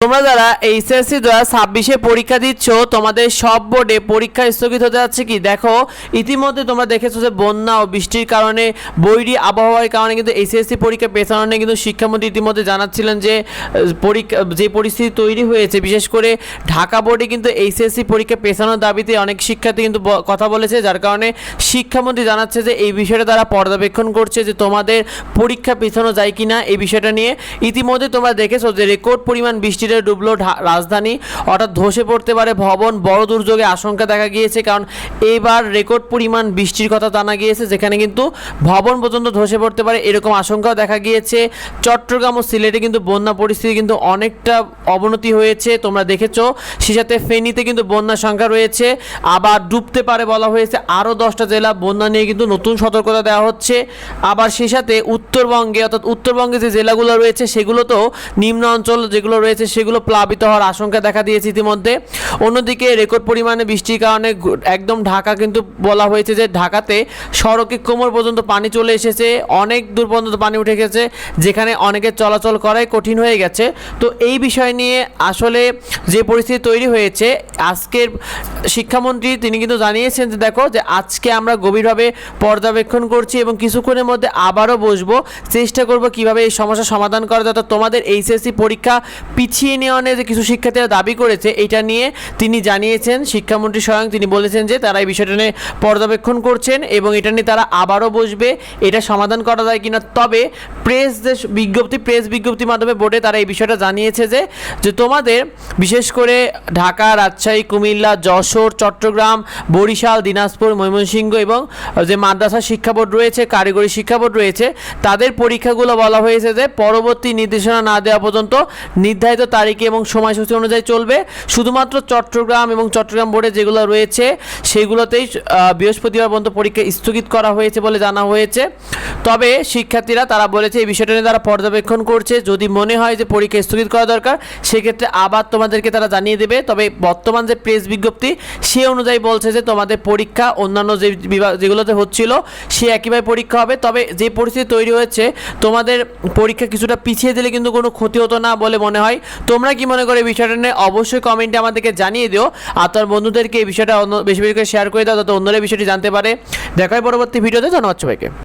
তোমরা যারা এইচএসসি 2026 পরীক্ষা দিচ্ছ তোমাদের সব বোর্ডে পরীক্ষা স্থগিত হতে যাচ্ছে কি দেখো ইতিমধ্যে তোমরা দেখেছো যে বন্যা ও বৃষ্টির কারণে বৈরী আবহাওয়ার কারণে কিন্তু এইচএসসি পরীক্ষা পেছানো নিয়ে কিন্তু শিক্ষামন্ত্রী ইতিমধ্যে জানাচ্ছিলেন যে যে পরিস্থিতি তৈরি হয়েছে বিশেষ করে ঢাকা বোর্ডে কিন্তু এইচএসসি পরীক্ষা পেছানোর দাবিতে অনেক শিক্ষার্থী কিন্তু কথা বলেছে, যার কারণে শিক্ষামন্ত্রী জানাচ্ছে যে এই বিষয়টা তারা পর্যবেক্ষণ করছে যে তোমাদের পরীক্ষা পেছানো যায় কিনা এই বিষয়টা নিয়ে। ইতিমধ্যে তোমরা দেখেছো যে রেকর্ড পরিমাণ বৃষ্টি ডুবলো রাজধানী, অর্থাৎ ধসে পড়তে পারে ভবন, বড় দুর্যোগের আশঙ্কা দেখা গিয়েছে, কারণ এইবার রেকর্ড পরিমাণ বৃষ্টির কথা জানা গিয়েছে যেখানে কিন্তু ভবন পর্যন্ত ধসে পড়তে পারে এরকম আশঙ্কাও দেখা গিয়েছে। চট্টগ্রাম ও সিলেটে কিন্তু বন্যা পরিস্থিতি কিন্তু অনেকটা অবনতি হয়েছে, তোমরা দেখেছো। সেই সাথে ফেনীতে কিন্তু বন্যার সংখ্যা রয়েছে, আবার ডুবতে পারে বলা হয়েছে। আরও 10টা জেলা বন্যা নিয়ে কিন্তু নতুন সতর্কতা দেওয়া হচ্ছে। আবার সেই সাথে উত্তরবঙ্গে অর্থাৎ উত্তরবঙ্গে যে জেলাগুলো রয়েছে সেগুলোতেও নিম্ন অঞ্চল যেগুলো রয়েছে সেগুলো প্লাবিত হওয়ার আশঙ্কা দেখা দিয়েছে ইতিমধ্যে। অন্যদিকে রেকর্ড পরিমাণে বৃষ্টির কারণে একদম ঢাকা কিন্তু বলা হয়েছে যে ঢাকাতে সড়কে কোমর পর্যন্ত পানি চলে এসেছে, অনেক দূর পর্যন্ত পানি উঠে গেছে, যেখানে অনেকের চলাচল করাই কঠিন হয়ে গেছে। তো এই বিষয় নিয়ে আসলে যে পরিস্থিতি তৈরি হয়েছে, আজকের শিক্ষামন্ত্রী তিনি কিন্তু জানিয়েছেন যে দেখো যে আজকে আমরা গভীরভাবে পর্যবেক্ষণ করছি এবং কিছুক্ষণের মধ্যে আবারও বসবো, চেষ্টা করব কিভাবে এই সমস্যার সমাধান করা যায়। তোমাদের এইচএসসি পরীক্ষা পিছিয়ে নেওয়া নিয়ে যে কিছু শিক্ষার্থীরা দাবি করেছে এটা নিয়ে তিনি জানিয়েছেন, শিক্ষামন্ত্রী স্বয়ং তিনি বলেছেন যে তারা এই বিষয়টা নিয়ে পর্যবেক্ষণ করছেন এবং এটা নিয়ে তারা আবারও বসবে, এটা সমাধান করা যায় কিনা। তবে প্রেস বিজ্ঞপ্তির মাধ্যমে বোর্ডে তারা এই বিষয়টা জানিয়েছে যে তোমাদের বিশেষ করে ঢাকা, রাজশাহী, কুমিল্লা, যশোর, চট্টগ্রাম, বরিশাল, দিনাজপুর, ময়মনসিংহ এবং যে মাদ্রাসা শিক্ষা বোর্ড রয়েছে, কারিগরি শিক্ষা বোর্ড রয়েছে, তাদের পরীক্ষাগুলো বলা হয়েছে যে পরবর্তী নির্দেশনা না দেওয়া পর্যন্ত নির্ধারিত তারিখে এবং সময়সূচি অনুযায়ী চলবে। শুধুমাত্র চট্টগ্রাম এবং চট্টগ্রাম বোর্ডে যেগুলো রয়েছে সেগুলোতেই বৃহস্পতিবার পর্যন্ত পরীক্ষা স্থগিত করা হয়েছে বলে জানা হয়েছে। তবে শিক্ষার্থীরা তারা বলেছে এই বিষয়টা নিয়ে তারা পর্যবেক্ষণ করছে, যদি মনে হয় যে পরীক্ষা স্থগিত করা দরকার সেক্ষেত্রে আবার তোমাদেরকে তারা জানিয়ে দেবে। তবে বর্তমান যে প্রেস বিজ্ঞপ্তি সে অনুযায়ী বলছে যে তোমাদের পরীক্ষা অন্যান্য যে বিভাগ যেগুলোতে হচ্ছিল সে একইভাবে পরীক্ষা হবে। তবে যে পরিস্থিতি তৈরি হয়েছে তোমাদের পরীক্ষা কিছুটা পিছিয়ে দিলে কিন্তু কোনো ক্ষতি হতো না বলে মনে হয়। তোমরা কি মনে করো এই বিষয়টা নিয়ে অবশ্যই কমেন্টে আমাদেরকে জানিয়ে দিও, আর তোমার বন্ধুদেরকে এই বিষয়টা বেশি বেশি করে শেয়ার করে দাও যাতে অন্যরা বিষয়টি জানতে পারে। দেখা হয় পরবর্তী ভিডিওতে। ধন্যবাদ সবাইকে।